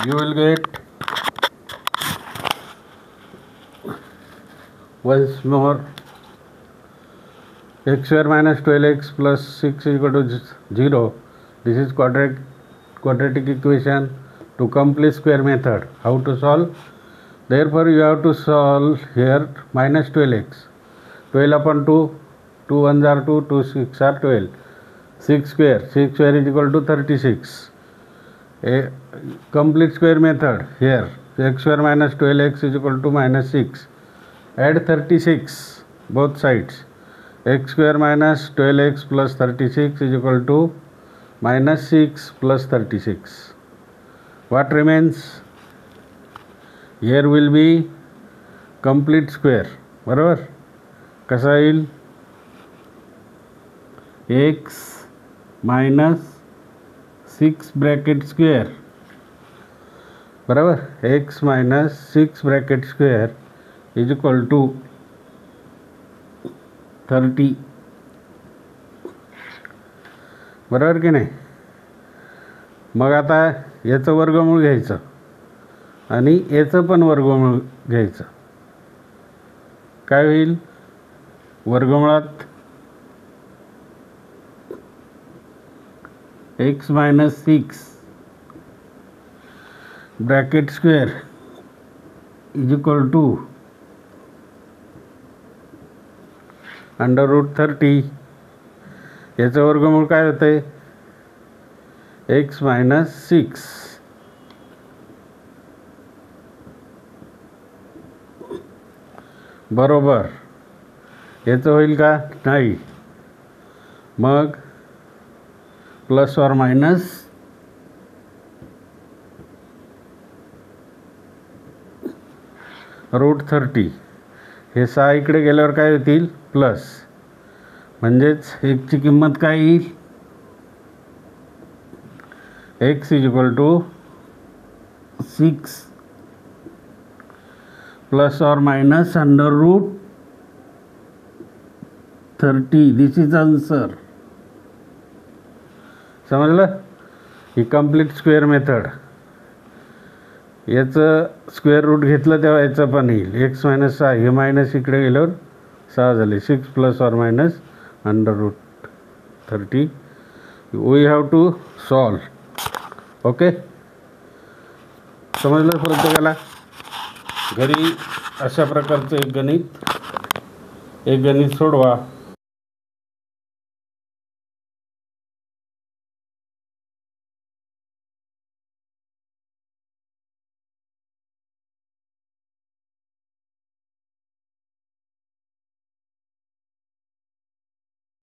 you will get once more x square minus 12x plus 6 is equal to 0. This is quadratic equation to complete square method. How to solve? Therefore you have to solve here minus 12x. 12 upon 2, 2 1s are 2, 2 6 are 12. 6 square is equal to 36. A complete square method here, x square minus 12x is equal to minus 6. Add 36 both sides. X square minus 12x plus 36 is equal to minus 6 plus 36. What remains? Here will be complete square. बरोबर? कसा येईल? x minus 6 bracket square. बराबर? x minus 6 bracket square is equal to 30. बरोबर की नाही? मग आता याचं वर्गमूळ घ्यायचं आणि याचं पण वर्गमूळ घ्यायचं. काय होईल? वर्गमुळात x minus 6 bracket square is equal to under root 30. याचं वर्गमूळ काय होते? x minus 6. बरोबर. याचं होईल का? नाही. मग प्लस और मायनस रूट 30. हे 6 इकडे गेल्यावर काय होतील? प्लस. म्हणजेच एक्सची किंमत काय येईल? x is equal to 6 plus और minus under root 30. This is answer. समजलं? ही कंप्लीट स्क्वेअर मेथड. याचं स्क्वेअर रूट घेतलं तेव्हा याचं पण येईल. X minus 6. हे मायनस इकडे गेल्यावर 6 झाले. 6 प्लस और minus under root 30. We have to solve. Okay, समजलं प्रत्येकाला? घरी अशा प्रकारचं एक गणित सोडवा.